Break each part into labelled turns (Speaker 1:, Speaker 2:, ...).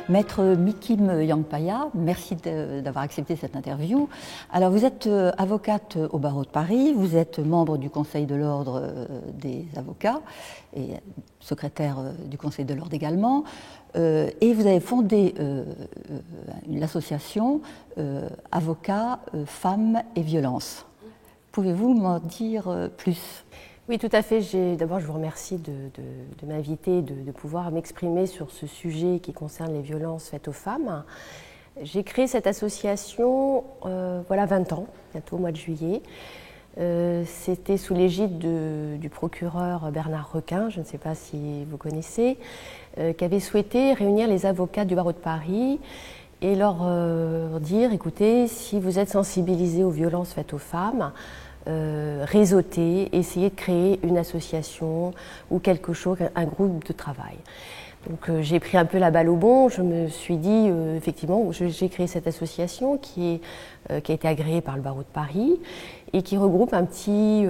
Speaker 1: Maître Mikim Yangpaya, merci d'avoir accepté cette interview. Alors, vous êtes avocate au barreau de Paris, vous êtes membre du Conseil de l'Ordre des avocats et secrétaire du Conseil de l'Ordre également, et vous avez fondé l'association Avocats, Femmes et Violences. Pouvez-vous m'en dire plus ?
Speaker 2: Oui, tout à fait. D'abord, je vous remercie de m'inviter, de pouvoir m'exprimer sur ce sujet qui concerne les violences faites aux femmes. J'ai créé cette association, voilà 20 ans, bientôt au mois de juillet. C'était sous l'égide du procureur Bernard Requin, je ne sais pas si vous connaissez, qui avait souhaité réunir les avocats du barreau de Paris et leur dire, écoutez, si vous êtes sensibilisés aux violences faites aux femmes, réseauter, essayer de créer une association ou quelque chose, un groupe de travail. Donc j'ai pris un peu la balle au bond, je me suis dit, effectivement, j'ai créé cette association qui a été agréée par le barreau de Paris et qui regroupe on est un petit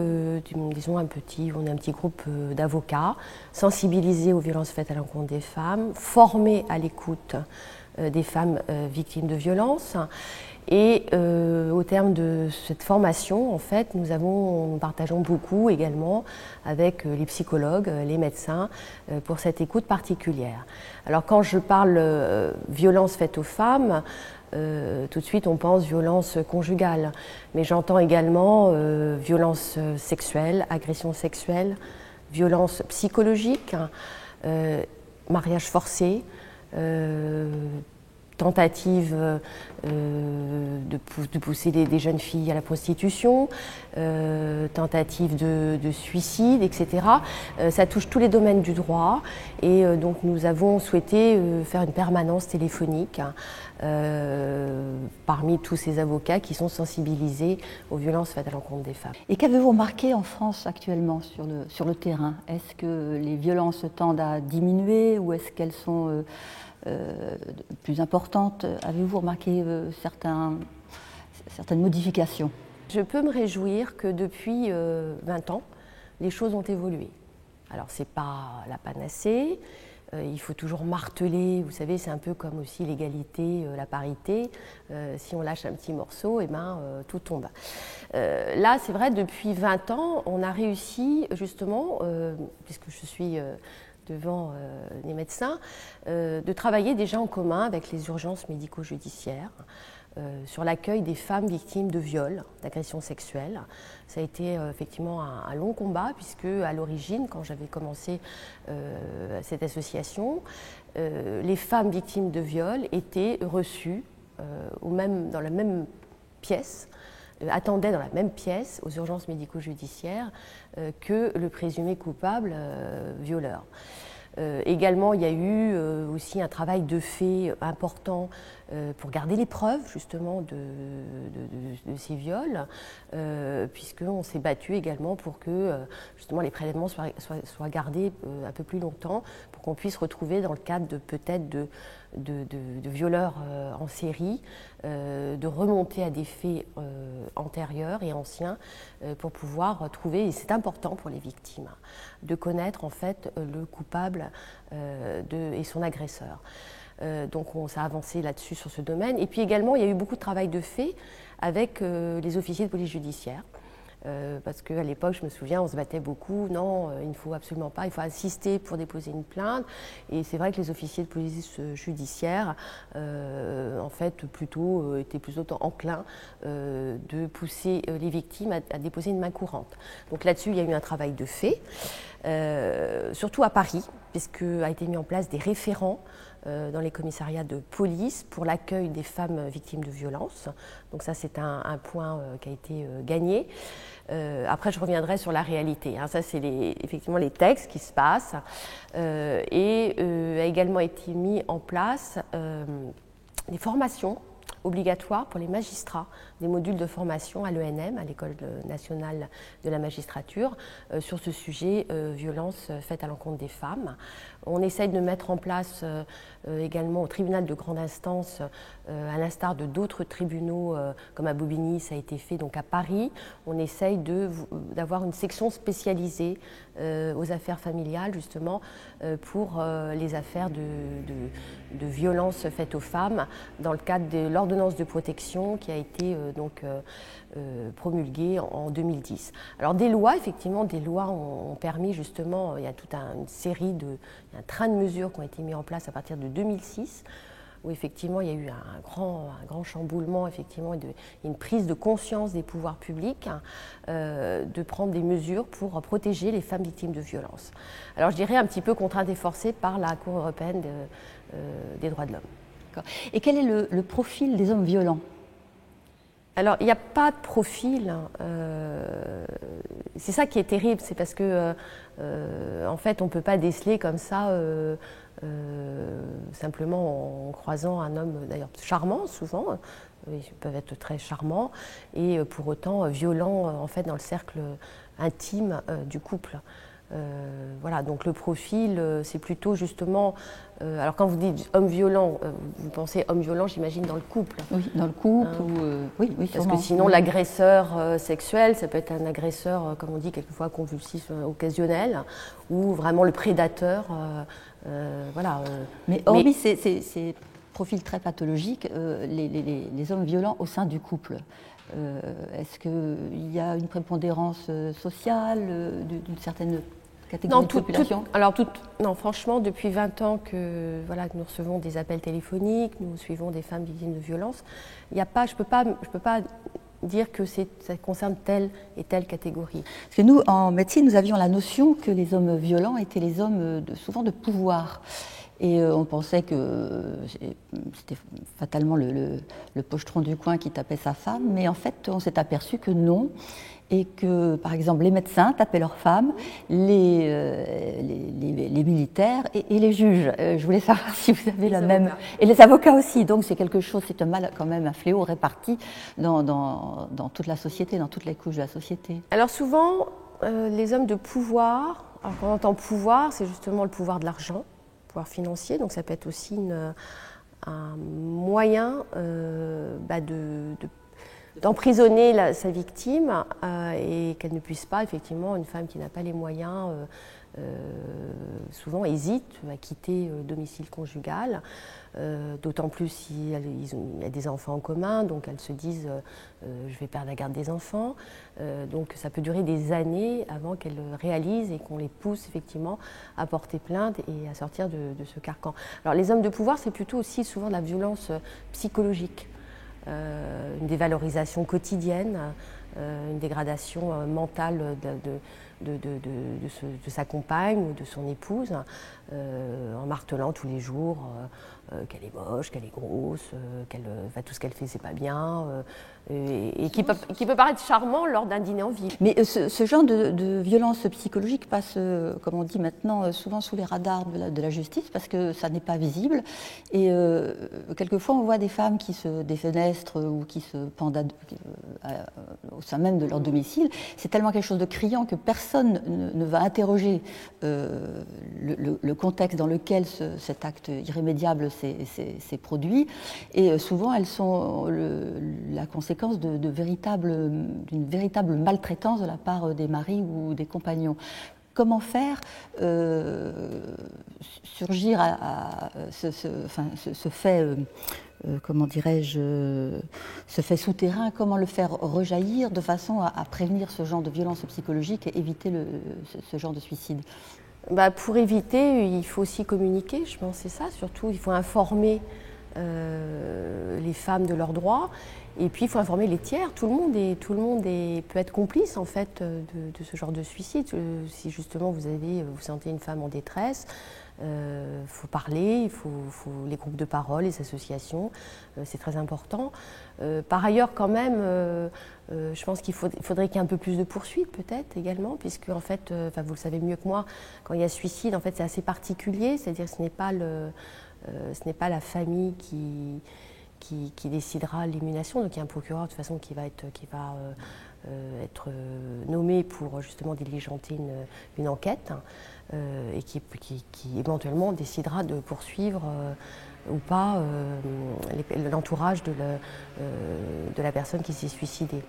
Speaker 2: groupe d'avocats sensibilisés aux violences faites à l'encontre des femmes, formés à l'écoute des femmes victimes de violences. Et au terme de cette formation, en fait, nous partageons beaucoup également avec les psychologues, les médecins, pour cette écoute particulière. Alors quand je parle violence faite aux femmes, tout de suite on pense violence conjugale, mais j'entends également violence sexuelle, agression sexuelle, violence psychologique, mariage forcé, tentative de pousser des jeunes filles à la prostitution, tentative de suicide, etc. Ça touche tous les domaines du droit et donc nous avons souhaité faire une permanence téléphonique parmi tous ces avocats qui sont sensibilisés aux violences faites à l'encontre des femmes.
Speaker 1: Et qu'avez-vous remarqué en France actuellement sur le terrain ? Est-ce que les violences tendent à diminuer ou est-ce qu'elles sont plus importantes? Avez-vous remarqué certaines modifications?
Speaker 2: Je peux me réjouir que depuis 20 ans, les choses ont évolué. Alors ce n'est pas la panacée, il faut toujours marteler, vous savez, c'est un peu comme aussi l'égalité, la parité, si on lâche un petit morceau, tout tombe. Là, c'est vrai, depuis 20 ans, on a réussi justement, puisque je suis devant les médecins, de travailler déjà en commun avec les urgences médico-judiciaires sur l'accueil des femmes victimes de viols, d'agressions sexuelles. Ça a été effectivement un long combat puisque à l'origine, quand j'avais commencé cette association, les femmes victimes de viols étaient reçues dans la même pièce, attendaient dans la même pièce aux urgences médico-judiciaires que le présumé coupable violeur. Également, il y a eu aussi un travail de fait important pour garder les preuves justement de ces viols, puisqu'on s'est battu également pour que justement les prélèvements soient gardés un peu plus longtemps, pour qu'on puisse retrouver dans le cadre de violeurs en série, de remonter à des faits antérieurs et anciens pour pouvoir trouver, et c'est important pour les victimes, de connaître en fait le coupable et son agresseur. Donc ça a avancé là-dessus sur ce domaine. Et puis également, il y a eu beaucoup de travail de fait avec les officiers de police judiciaire. Parce qu'à l'époque, je me souviens, on se battait beaucoup. Non, il ne faut absolument pas, il faut insister pour déposer une plainte. Et c'est vrai que les officiers de police judiciaire, en fait, étaient plutôt enclins de pousser les victimes à déposer une main courante. Donc là-dessus, il y a eu un travail de fait, surtout à Paris, puisque a été mis en place des référents dans les commissariats de police pour l'accueil des femmes victimes de violences. Donc ça, c'est un point qui a été gagné. Après, je reviendrai sur la réalité. Ça, c'est effectivement les textes qui se passent. Et a également été mis en place des formations obligatoire pour les magistrats des modules de formation à l'ENM, à l'École nationale de la magistrature, sur ce sujet violence faite à l'encontre des femmes. On essaye de mettre en place également au tribunal de grande instance, à l'instar de d'autres tribunaux comme à Bobigny, ça a été fait donc à Paris, on essaye d'avoir une section spécialisée aux affaires familiales justement pour les affaires de violences faites aux femmes dans le cadre de l'ordonnance de protection qui a été promulguée en 2010. Alors des lois, effectivement, des lois ont permis justement, il y a toute une série un train de mesures qui ont été mis en place à partir de 2006, où effectivement il y a eu un grand chamboulement, effectivement, et une prise de conscience des pouvoirs publics de prendre des mesures pour protéger les femmes victimes de violences. Alors je dirais un petit peu contraintes et forcées par la Cour européenne des droits de l'homme.
Speaker 1: Et quel est le profil des hommes violents ?
Speaker 2: Alors, il n'y a pas de profil. C'est ça qui est terrible, c'est parce que, en fait, on ne peut pas déceler comme ça, simplement en croisant un homme, d'ailleurs charmant souvent, ils peuvent être très charmants, et pour autant violents, en fait, dans le cercle intime du couple. Voilà, donc le profil, c'est plutôt justement. Alors quand vous dites homme violent, vous pensez homme violent, j'imagine dans le couple.
Speaker 1: Oui, dans le couple. Oui,
Speaker 2: parce que sinon, l'agresseur sexuel, ça peut être un agresseur, comme on dit quelquefois, convulsif, occasionnel, ou vraiment le prédateur. Voilà.
Speaker 1: Mais hormis ces profils très pathologiques, les hommes violents au sein du couple. Est-ce qu'il y a une prépondérance sociale d'une certaine catégorie de population ?
Speaker 2: Non, franchement, depuis 20 ans que nous recevons des appels téléphoniques, nous suivons des femmes victimes de violences, je ne peux pas dire que ça concerne telle et telle catégorie.
Speaker 1: Parce que nous, en médecine, nous avions la notion que les hommes violents étaient les hommes souvent de pouvoir. Et on pensait que c'était fatalement le pochetron du coin qui tapait sa femme, mais en fait on s'est aperçu que non, et que par exemple les médecins tapaient leurs femmes, les militaires et les juges. Je voulais savoir si vous avez la même... Et les avocats aussi, donc c'est quelque chose, c'est un mal quand même, un fléau réparti dans toute la société, dans toutes les couches de la société.
Speaker 2: Alors souvent, les hommes de pouvoir, alors quand on entend pouvoir, c'est justement le pouvoir de l'argent, financier, donc ça peut être aussi un moyen d'emprisonner sa victime et qu'elle ne puisse pas, effectivement, une femme qui n'a pas les moyens, souvent hésite à quitter le domicile conjugal, d'autant plus s'il y a des enfants en commun, donc elles se disent je vais perdre la garde des enfants, donc ça peut durer des années avant qu'elles réalisent et qu'on les pousse effectivement à porter plainte et à sortir de ce carcan. Alors les hommes de pouvoir, c'est plutôt aussi souvent de la violence psychologique, une dévalorisation quotidienne, une dégradation mentale de sa compagne ou de son épouse, en martelant tous les jours qu'elle est moche, qu'elle est grosse, tout ce qu'elle fait c'est pas bien, et qui peut paraître charmant lors d'un dîner en ville.
Speaker 1: Mais ce genre de violence psychologique passe, comme on dit maintenant, souvent sous les radars de la justice parce que ça n'est pas visible. Et quelquefois, on voit des femmes qui se défenestrent ou qui se pendent au sein même de leur domicile. C'est tellement quelque chose de criant que personne ne va interroger le contexte dans lequel cet acte irrémédiable s'est produit. Et souvent, elles sont la conséquence d'une véritable maltraitance de la part des maris ou des compagnons. Comment faire surgir ce fait, comment dirais-je, ce fait souterrain, comment le faire rejaillir de façon à prévenir ce genre de violence psychologique et éviter ce genre de suicide?
Speaker 2: Pour éviter, il faut aussi communiquer, je pense, c'est ça, surtout, il faut informer les femmes de leurs droits. Et puis il faut informer les tiers, tout le monde peut être complice en fait de ce genre de suicide. Si justement vous sentez une femme en détresse, faut parler, il faut les groupes de parole, les associations, c'est très important. Par ailleurs quand même, je pense qu'il faudrait qu'il y ait un peu plus de poursuites peut-être également, puisque en fait, vous le savez mieux que moi, quand il y a suicide, en fait c'est assez particulier, c'est-à-dire ce n'est pas la famille qui décidera l'élimination. Donc il y a un procureur de toute façon qui va être nommé pour justement diligenter une enquête et qui éventuellement décidera de poursuivre ou pas l'entourage de la personne qui s'est suicidée.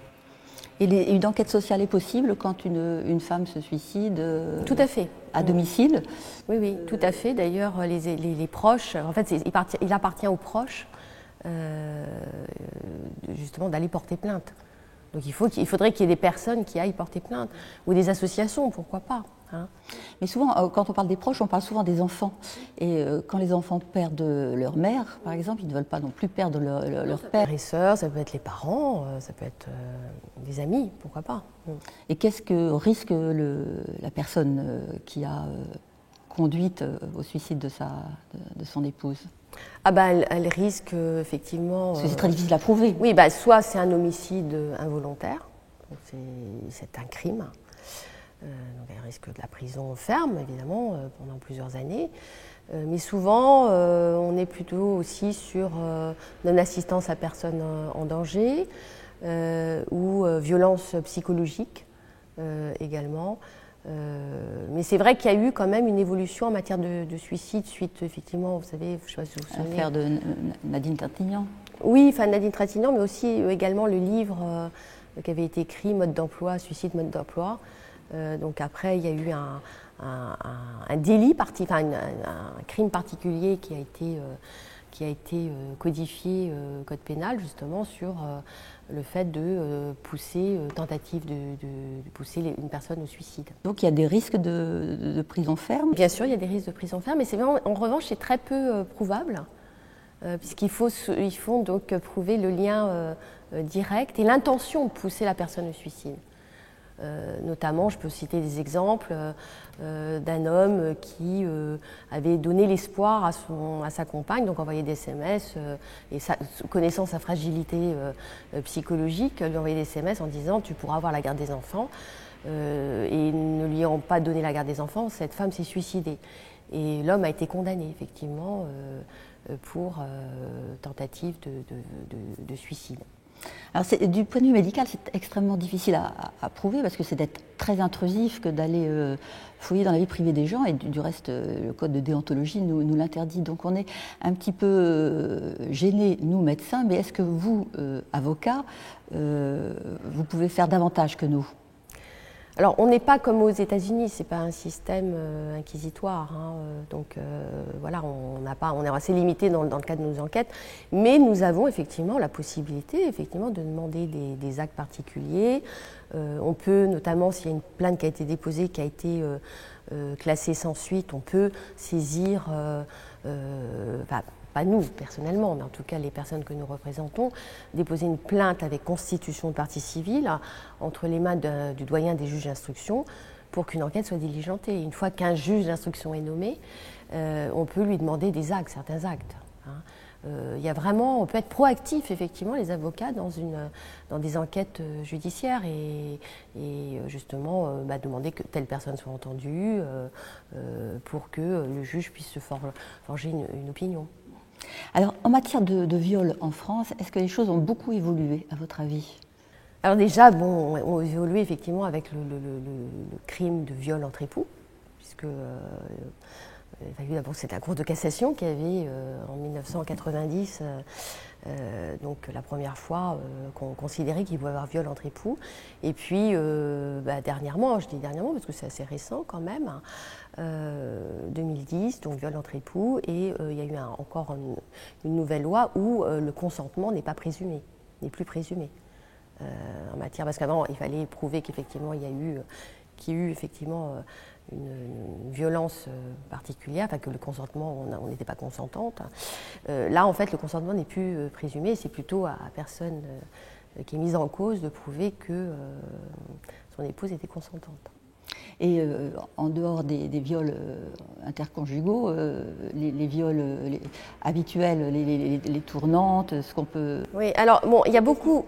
Speaker 1: Et une enquête sociale est possible quand une femme se suicide
Speaker 2: Tout à fait.
Speaker 1: À domicile?
Speaker 2: Oui, oui, tout à fait. D'ailleurs, les proches, en fait, il appartient aux proches justement d'aller porter plainte. Donc il faudrait qu'il y ait des personnes qui aillent porter plainte, ou des associations, pourquoi pas. Hein.
Speaker 1: Mais souvent, quand on parle des proches, on parle souvent des enfants. Et quand les enfants perdent leur mère, par exemple, ils ne veulent pas non plus perdre leur père.
Speaker 2: Frères et sœurs, ça peut être les parents, ça peut être des amis, pourquoi pas.
Speaker 1: Et qu'est-ce que risque la personne qui a conduite au suicide de son épouse?
Speaker 2: Ah bah elle risque effectivement...
Speaker 1: Parce que c'est très difficile à prouver.
Speaker 2: Oui, bah, soit c'est un homicide involontaire, c'est un crime. Donc elle risque de la prison ferme, évidemment, pendant plusieurs années. Mais souvent, on est plutôt aussi sur non-assistance à personne en danger ou violence psychologique également. Mais c'est vrai qu'il y a eu quand même une évolution en matière de suicide suite, effectivement, vous savez, je ne sais pas si vous vous souvenez.
Speaker 1: L'affaire de Nadine Trintignant.
Speaker 2: Oui, enfin Nadine Trintignant, mais aussi également le livre qui avait été écrit, Mode d'emploi, suicide, mode d'emploi. Donc après, il y a eu un délit, un crime particulier qui a été codifié au code pénal, justement, sur le fait de pousser, tentative de pousser une personne au suicide.
Speaker 1: Donc il y a des risques de prison ferme?
Speaker 2: Bien sûr, il y a des risques de prison ferme, mais c'est vraiment, en revanche, c'est très peu probable, puisqu'il faut donc prouver le lien direct et l'intention de pousser la personne au suicide. Notamment, je peux citer des exemples d'un homme qui avait donné l'espoir à sa compagne, donc envoyé des SMS, et connaissant sa fragilité psychologique, lui envoyer des SMS en disant « tu pourras avoir la garde des enfants ». Et ne lui ayant pas donné la garde des enfants, cette femme s'est suicidée. Et l'homme a été condamné, effectivement, pour tentative de suicide.
Speaker 1: Alors du point de vue médical, c'est extrêmement difficile à prouver parce que c'est d'être très intrusif que d'aller fouiller dans la vie privée des gens et du reste, le code de déontologie nous l'interdit. Donc on est un petit peu gênés, nous médecins, mais est-ce que vous, avocats, vous pouvez faire davantage que nous ?
Speaker 2: Alors, on n'est pas comme aux États-Unis, c'est pas un système inquisitoire, hein, donc voilà, on est assez limité dans le cadre de nos enquêtes, mais nous avons effectivement la possibilité, effectivement, de demander des actes particuliers. On peut, notamment, s'il y a une plainte qui a été déposée, qui a été classée sans suite, on peut saisir, pas nous personnellement, mais en tout cas les personnes que nous représentons, déposer une plainte avec constitution de partie civile entre les mains du doyen des juges d'instruction pour qu'une enquête soit diligentée. Une fois qu'un juge d'instruction est nommé, on peut lui demander des actes, certains actes. Hein. On peut être proactif, effectivement, les avocats, dans des enquêtes judiciaires et justement demander que telle personne soit entendue pour que le juge puisse se forger une opinion.
Speaker 1: Alors, en matière de viol en France, est-ce que les choses ont beaucoup évolué, à votre avis ?
Speaker 2: Alors déjà, ont évolué effectivement avec le crime de viol entre époux, puisque c'est la Cour de cassation qui avait, en 1990, donc la première fois qu'on considérait qu'il pouvait y avoir viol entre époux. Et puis, dernièrement, je dis dernièrement parce que c'est assez récent quand même, 2010, donc viol entre époux, et il y a eu encore une nouvelle loi où le consentement n'est pas présumé, n'est plus présumé en matière, parce qu'avant il fallait prouver qu'effectivement il y a eu effectivement une violence particulière, enfin que le consentement, on n'était pas consentante. Là, en fait, le consentement n'est plus présumé, c'est plutôt à la personne qui est mise en cause de prouver que son épouse était consentante.
Speaker 1: Et en dehors des viols interconjugaux, les viols habituels, les tournantes, ce qu'on peut...
Speaker 2: Oui, alors bon, il y a beaucoup,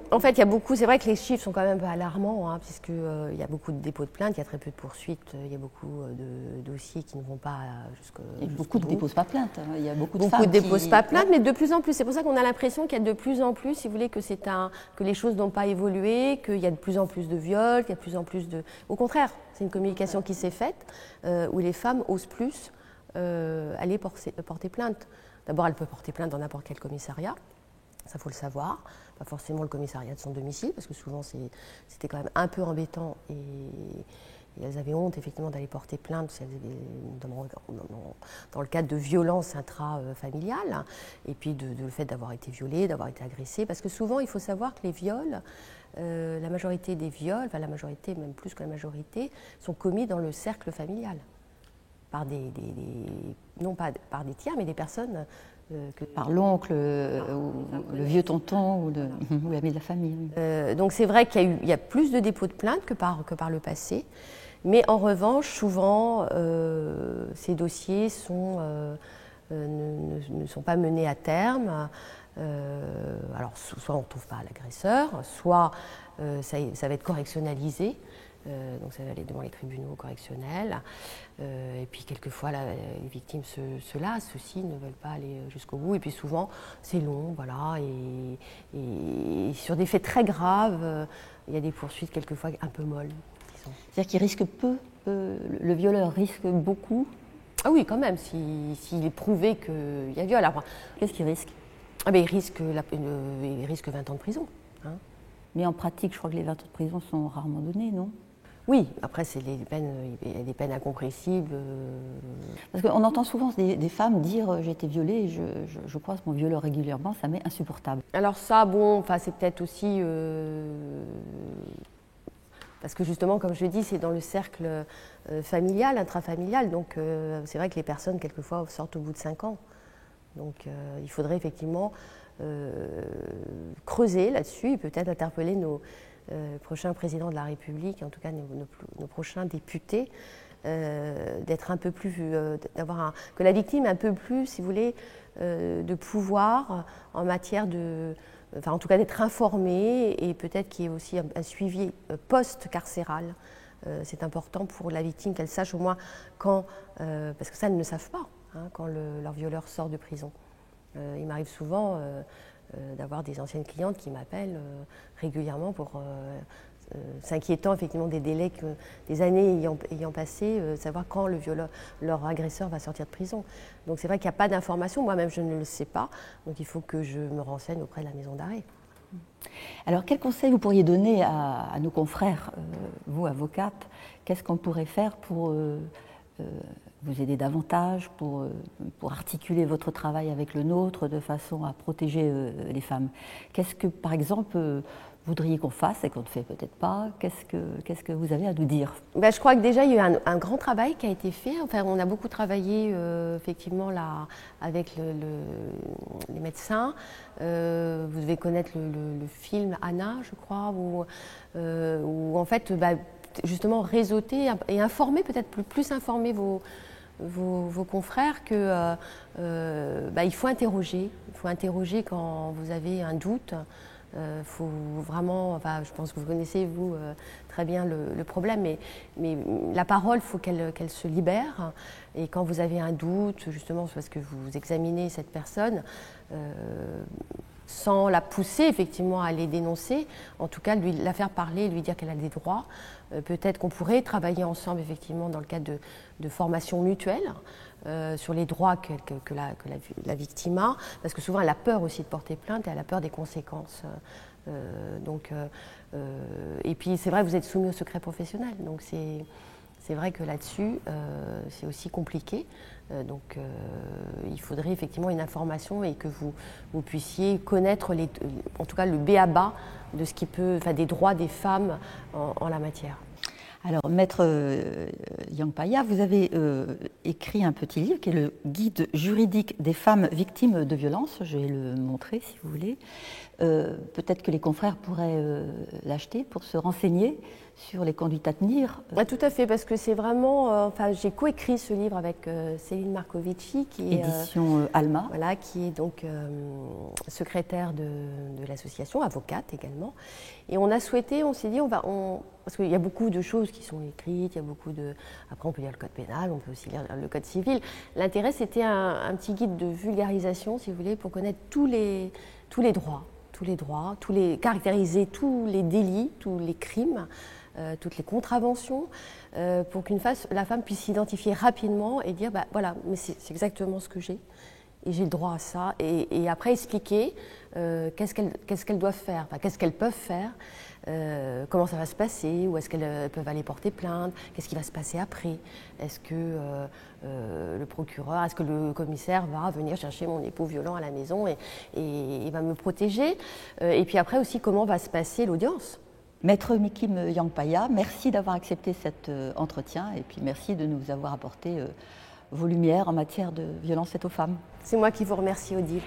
Speaker 2: c'est vrai que les chiffres sont quand même un peu alarmants, puisqu'il y a beaucoup de dépôts de plainte, il y a très peu de poursuites, il y a beaucoup de dossiers qui ne vont pas jusqu'au bout.
Speaker 1: Beaucoup ne déposent pas plainte, hein. Il y a beaucoup de
Speaker 2: femmes
Speaker 1: qui...
Speaker 2: ne déposent pas plainte, mais de plus en plus, c'est pour ça qu'on a l'impression qu'il y a de plus en plus, si vous voulez, que les choses n'ont pas évolué, qu'il y a de plus en plus de viols, qu'il y a de plus en plus de... Au contraire, c'est une communication qui s'est faite, où les femmes osent plus aller porter plainte. D'abord, elle peut porter plainte dans n'importe quel commissariat, ça faut le savoir, pas forcément le commissariat de son domicile, parce que souvent c'était quand même un peu embêtant et elles avaient honte effectivement d'aller porter plainte si elles dans le cadre de violences intrafamiliales, et puis le fait d'avoir été violées, d'avoir été agressées, parce que souvent il faut savoir que les viols, la majorité des viols, enfin la majorité, même plus que la majorité, sont commis dans le cercle familial, non pas par des tiers, mais des personnes...
Speaker 1: par l'oncle, ou le vieux tonton, ou l'ami de la famille.
Speaker 2: Donc c'est vrai qu'il y a plus de dépôts de plainte que par le passé, mais en revanche, souvent, ces dossiers ne sont pas menés à terme. Alors soit on ne trouve pas l'agresseur, soit ça va être correctionnalisé. Donc ça va aller devant les tribunaux correctionnels. Et puis quelquefois les victimes se lassent aussi, ne veulent pas aller jusqu'au bout. Et puis souvent c'est long, voilà. Et sur des faits très graves, il y a des poursuites quelquefois un peu molles.
Speaker 1: C'est-à-dire qu'il risque peu, le violeur risque beaucoup.
Speaker 2: Ah oui, quand même, s'il est prouvé qu'il y a viol.
Speaker 1: Qu'est-ce qu'il risque?
Speaker 2: Il risque 20 ans de prison. Hein.
Speaker 1: Mais en pratique, je crois que les 20 ans de prison sont rarement donnés, non?
Speaker 2: Oui, après, il y a des peines incompressibles.
Speaker 1: Parce qu'on entend souvent des femmes dire j'ai été violée, je croise mon violeur régulièrement, ça m'est insupportable.
Speaker 2: Alors ça, bon, c'est peut-être aussi... parce que justement, comme je dis, c'est dans le cercle familial, intrafamilial, donc c'est vrai que les personnes, quelquefois, sortent au bout de 5 ans. Donc il faudrait effectivement creuser là-dessus et peut-être interpeller nos prochains présidents de la République, en tout cas nos prochains députés, d'être un peu plus, que la victime ait un peu plus, si vous voulez, de pouvoir en matière de, en tout cas d'être informée, et peut-être qu'il y ait aussi un suivi post-carcéral. C'est important pour la victime qu'elle sache au moins quand, parce que ça, elles ne savent pas, quand leur violeur sort de prison. Il m'arrive souvent d'avoir des anciennes clientes qui m'appellent régulièrement pour s'inquiétant effectivement des délais, des années ayant passé, savoir quand leur agresseur va sortir de prison. Donc c'est vrai qu'il n'y a pas d'information, moi-même je ne le sais pas, donc il faut que je me renseigne auprès de la maison d'arrêt.
Speaker 1: Alors quel conseil vous pourriez donner à nos confrères, vous avocate, qu'est-ce qu'on pourrait faire pour vous aider davantage, pour articuler votre travail avec le nôtre de façon à protéger les femmes? Qu'est-ce que, par exemple, voudriez qu'on fasse et qu'on ne fait peut-être pas? Qu'est-ce que vous avez à nous dire?
Speaker 2: Je crois que déjà il y a eu un grand travail qui a été fait. Enfin, on a beaucoup travaillé effectivement là avec les médecins. Vous devez connaître le film Anna, je crois, où en fait justement réseauter et informer, peut-être plus informer vos confrères que il faut interroger. Il faut interroger quand vous avez un doute. Faut vraiment, je pense que vous connaissez vous très bien le problème, mais la parole, il faut qu'elle se libère. Et quand vous avez un doute, justement, c'est parce que vous examinez cette personne, sans la pousser effectivement à aller dénoncer, en tout cas la faire parler, lui dire qu'elle a des droits. Peut-être qu'on pourrait travailler ensemble effectivement dans le cadre de formation mutuelle sur les droits que la victime a, parce que souvent elle a peur aussi de porter plainte et elle a peur des conséquences. Et puis c'est vrai, vous êtes soumis au secret professionnel, donc c'est vrai que là-dessus c'est aussi compliqué. Donc il faudrait effectivement une information et que vous puissiez connaître en tout cas le b.a.-ba de ce qui peut, des droits des femmes en la matière.
Speaker 1: Alors, Maître Yang-Paya, vous avez écrit un petit livre qui est le Guide juridique des femmes victimes de violences. Je vais le montrer si vous voulez. Peut-être que les confrères pourraient l'acheter pour se renseigner sur les conduites à tenir.
Speaker 2: Tout à fait, parce que c'est vraiment... enfin, j'ai coécrit ce livre avec Céline Marcovici, qui est...
Speaker 1: Édition Alma.
Speaker 2: Voilà, qui est donc secrétaire de l'association, avocate également. Et on a souhaité, on s'est dit, parce qu'il y a beaucoup de choses qui sont écrites, il y a beaucoup de... Après, on peut lire le code pénal, on peut aussi lire le code civil. L'intérêt, c'était un petit guide de vulgarisation, si vous voulez, pour connaître tous les droits, caractériser tous les délits, tous les crimes, toutes les contraventions, pour la femme puisse s'identifier rapidement et dire, voilà, mais c'est exactement ce que j'ai. Et j'ai le droit à ça, et après expliquer qu'est-ce qu'elles doivent faire, qu'est-ce qu'elles peuvent faire, comment ça va se passer, où est-ce qu'elles peuvent aller porter plainte, qu'est-ce qui va se passer après, est-ce que le procureur, est-ce que le commissaire va venir chercher mon époux violent à la maison et va me protéger, et puis après aussi comment va se passer l'audience.
Speaker 1: Maître Mikim Yangpaya, merci d'avoir accepté cet entretien, et puis merci de nous avoir apporté vos lumières en matière de violence faite aux femmes.
Speaker 2: C'est moi qui vous remercie, Odile.